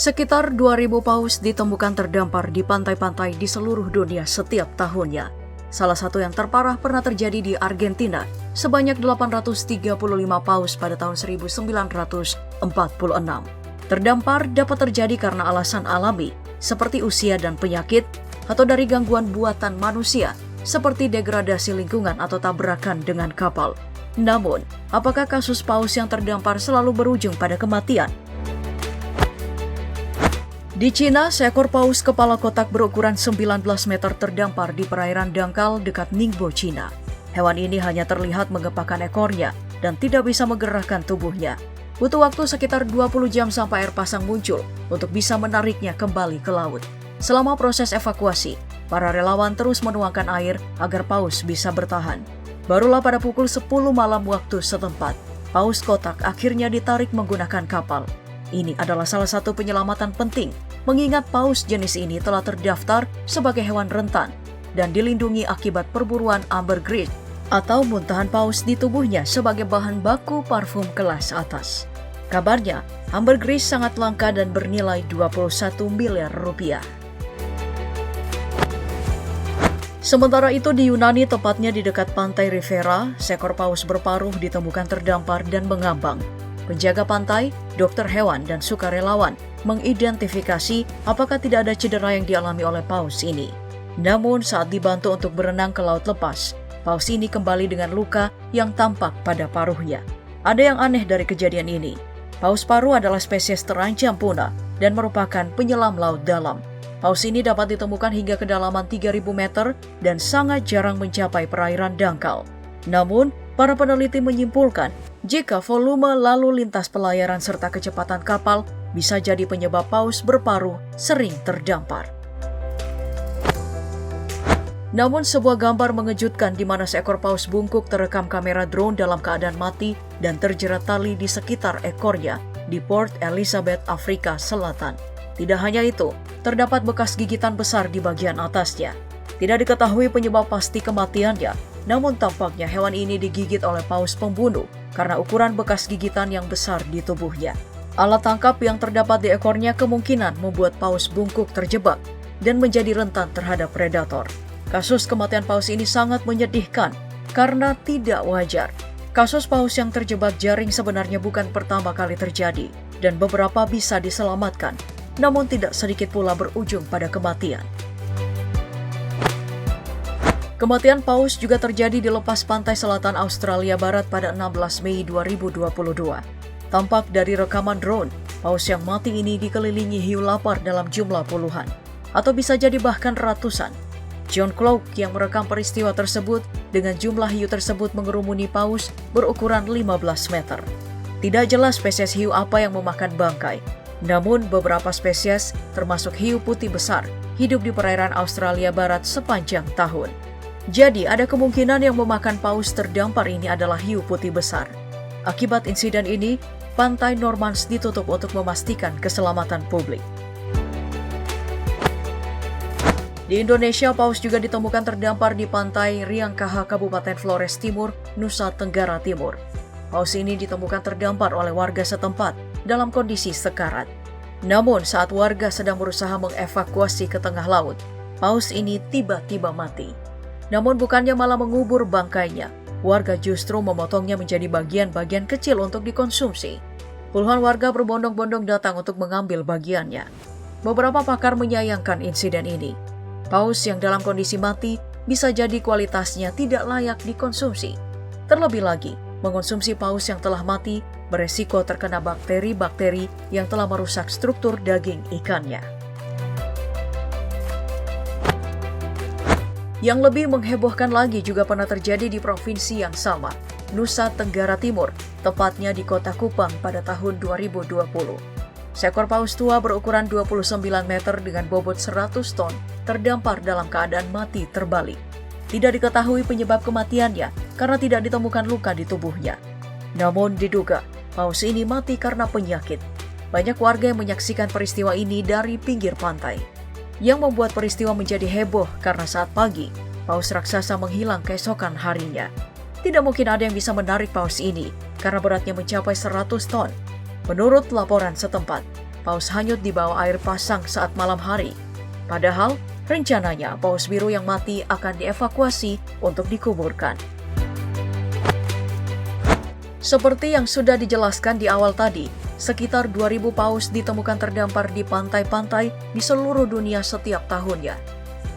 Sekitar 2.000 paus ditemukan terdampar di pantai-pantai di seluruh dunia setiap tahunnya. Salah satu yang terparah pernah terjadi di Argentina, sebanyak 835 paus pada tahun 1946. Terdampar dapat terjadi karena alasan alami, seperti usia dan penyakit, atau dari gangguan buatan manusia, seperti degradasi lingkungan atau tabrakan dengan kapal. Namun, apakah kasus paus yang terdampar selalu berujung pada kematian? Di Cina, seekor paus kepala kotak berukuran 19 meter terdampar di perairan dangkal dekat Ningbo, Cina. Hewan ini hanya terlihat mengepakkan ekornya dan tidak bisa menggerakkan tubuhnya. Butuh waktu sekitar 20 jam sampai air pasang muncul untuk bisa menariknya kembali ke laut. Selama proses evakuasi, para relawan terus menuangkan air agar paus bisa bertahan. Barulah pada pukul 10 malam waktu setempat, paus kotak akhirnya ditarik menggunakan kapal. Ini adalah salah satu penyelamatan penting, mengingat paus jenis ini telah terdaftar sebagai hewan rentan dan dilindungi akibat perburuan ambergris atau muntahan paus di tubuhnya sebagai bahan baku parfum kelas atas. Kabarnya, ambergris sangat langka dan bernilai 21 miliar rupiah. Sementara itu di Yunani, tepatnya di dekat pantai Rivera, seekor paus berparuh ditemukan terdampar dan mengambang. Penjaga pantai, dokter hewan, dan sukarelawan mengidentifikasi apakah tidak ada cedera yang dialami oleh paus ini. Namun saat dibantu untuk berenang ke laut lepas, paus ini kembali dengan luka yang tampak pada paruhnya. Ada yang aneh dari kejadian ini. Paus paruh adalah spesies terancam punah dan merupakan penyelam laut dalam. Paus ini dapat ditemukan hingga kedalaman 3.000 meter dan sangat jarang mencapai perairan dangkal. Namun, para peneliti menyimpulkan jika volume lalu lintas pelayaran serta kecepatan kapal bisa jadi penyebab paus berparuh sering terdampar. Namun sebuah gambar mengejutkan di mana seekor paus bungkuk terekam kamera drone dalam keadaan mati dan terjerat tali di sekitar ekornya di Port Elizabeth, Afrika Selatan. Tidak hanya itu, terdapat bekas gigitan besar di bagian atasnya. Tidak diketahui penyebab pasti kematiannya, namun tampaknya hewan ini digigit oleh paus pembunuh karena ukuran bekas gigitan yang besar di tubuhnya. Alat tangkap yang terdapat di ekornya kemungkinan membuat paus bungkuk terjebak dan menjadi rentan terhadap predator. Kasus kematian paus ini sangat menyedihkan karena tidak wajar. Kasus paus yang terjebak jaring sebenarnya bukan pertama kali terjadi dan beberapa bisa diselamatkan, namun tidak sedikit pula berujung pada kematian. Kematian paus juga terjadi di lepas pantai selatan Australia Barat pada 16 Mei 2022. Tampak dari rekaman drone, paus yang mati ini dikelilingi hiu lapar dalam jumlah puluhan, atau bisa jadi bahkan ratusan. John Clough yang merekam peristiwa tersebut dengan jumlah hiu tersebut mengerumuni paus berukuran 15 meter. Tidak jelas spesies hiu apa yang memakan bangkai, namun beberapa spesies termasuk hiu putih besar hidup di perairan Australia Barat sepanjang tahun. Jadi, ada kemungkinan yang memakan paus terdampar ini adalah hiu putih besar. Akibat insiden ini, pantai Normans ditutup untuk memastikan keselamatan publik. Di Indonesia, paus juga ditemukan terdampar di pantai Riangkaha, Kabupaten Flores Timur, Nusa Tenggara Timur. Paus ini ditemukan terdampar oleh warga setempat dalam kondisi sekarat. Namun, saat warga sedang berusaha mengevakuasi ke tengah laut, paus ini tiba-tiba mati. Namun bukannya malah mengubur bangkainya, warga justru memotongnya menjadi bagian-bagian kecil untuk dikonsumsi. Puluhan warga berbondong-bondong datang untuk mengambil bagiannya. Beberapa pakar menyayangkan insiden ini. Paus yang dalam kondisi mati bisa jadi kualitasnya tidak layak dikonsumsi. Terlebih lagi, mengonsumsi paus yang telah mati beresiko terkena bakteri-bakteri yang telah merusak struktur daging ikannya. Yang lebih menghebohkan lagi juga pernah terjadi di provinsi yang sama, Nusa Tenggara Timur, tepatnya di kota Kupang pada tahun 2020. Seekor paus tua berukuran 29 meter dengan bobot 100 ton terdampar dalam keadaan mati terbalik. Tidak diketahui penyebab kematiannya karena tidak ditemukan luka di tubuhnya. Namun diduga, paus ini mati karena penyakit. Banyak warga yang menyaksikan peristiwa ini dari pinggir pantai. Yang membuat peristiwa menjadi heboh karena saat pagi, paus raksasa menghilang keesokan harinya. Tidak mungkin ada yang bisa menarik paus ini karena beratnya mencapai 100 ton. Menurut laporan setempat, paus hanyut di bawah air pasang saat malam hari. Padahal, rencananya paus biru yang mati akan dievakuasi untuk dikuburkan. Seperti yang sudah dijelaskan di awal tadi, sekitar 2.000 paus ditemukan terdampar di pantai-pantai di seluruh dunia setiap tahunnya.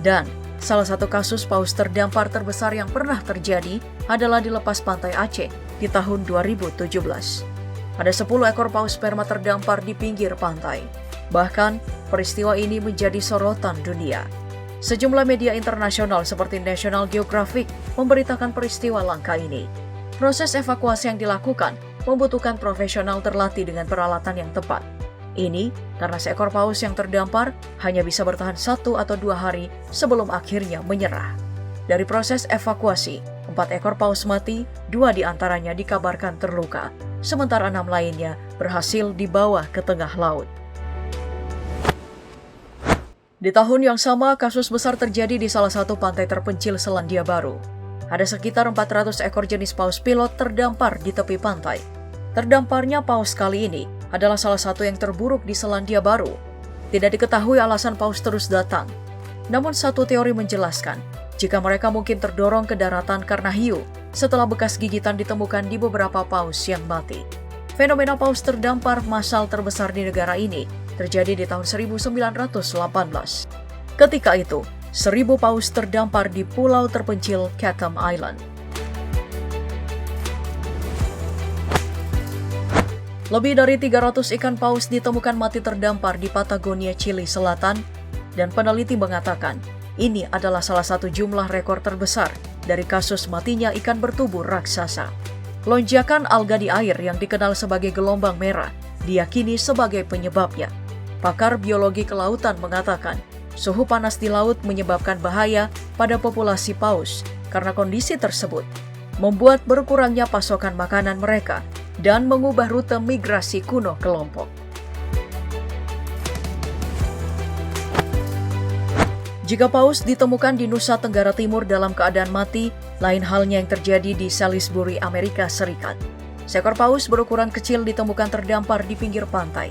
Dan salah satu kasus paus terdampar terbesar yang pernah terjadi adalah di lepas pantai Aceh di tahun 2017. Ada 10 ekor paus sperma terdampar di pinggir pantai. Bahkan, peristiwa ini menjadi sorotan dunia. Sejumlah media internasional seperti National Geographic memberitakan peristiwa langka ini. Proses evakuasi yang dilakukan membutuhkan profesional terlatih dengan peralatan yang tepat. Ini karena seekor paus yang terdampar hanya bisa bertahan 1 atau 2 hari sebelum akhirnya menyerah. Dari proses evakuasi, 4 ekor paus mati, 2 diantaranya dikabarkan terluka, sementara 6 lainnya berhasil dibawa ke tengah laut. Di tahun yang sama, kasus besar terjadi di salah satu pantai terpencil Selandia Baru. Ada sekitar 400 ekor jenis paus pilot terdampar di tepi pantai. Terdamparnya paus kali ini adalah salah satu yang terburuk di Selandia Baru. Tidak diketahui alasan paus terus datang. Namun satu teori menjelaskan, jika mereka mungkin terdorong ke daratan karena hiu setelah bekas gigitan ditemukan di beberapa paus yang mati. Fenomena paus terdampar massal terbesar di negara ini terjadi di tahun 1918. Ketika itu, 1.000 paus terdampar di pulau terpencil Chatham Island. Lebih dari 300 ikan paus ditemukan mati terdampar di Patagonia, Chili Selatan, dan peneliti mengatakan ini adalah salah satu jumlah rekor terbesar dari kasus matinya ikan bertubuh raksasa. Lonjakan alga di air yang dikenal sebagai gelombang merah diyakini sebagai penyebabnya. Pakar biologi kelautan mengatakan, suhu panas di laut menyebabkan bahaya pada populasi paus karena kondisi tersebut membuat berkurangnya pasokan makanan mereka dan mengubah rute migrasi kuno kelompok. Jika paus ditemukan di Nusa Tenggara Timur dalam keadaan mati, lain halnya yang terjadi di Salisbury, Amerika Serikat. Seekor paus berukuran kecil ditemukan terdampar di pinggir pantai.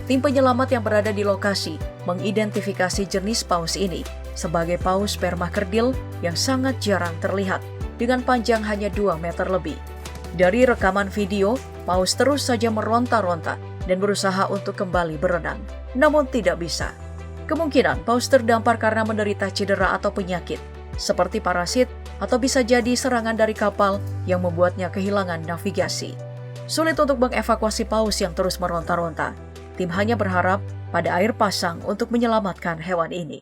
Tim penyelamat yang berada di lokasi mengidentifikasi jenis paus ini sebagai paus sperma kerdil yang sangat jarang terlihat dengan panjang hanya 2 meter lebih. Dari rekaman video, paus terus saja meronta-ronta dan berusaha untuk kembali berenang, namun tidak bisa. Kemungkinan paus terdampar karena menderita cedera atau penyakit, seperti parasit atau bisa jadi serangan dari kapal yang membuatnya kehilangan navigasi. Sulit untuk mengevakuasi paus yang terus meronta-ronta. Tim hanya berharap pada air pasang untuk menyelamatkan hewan ini.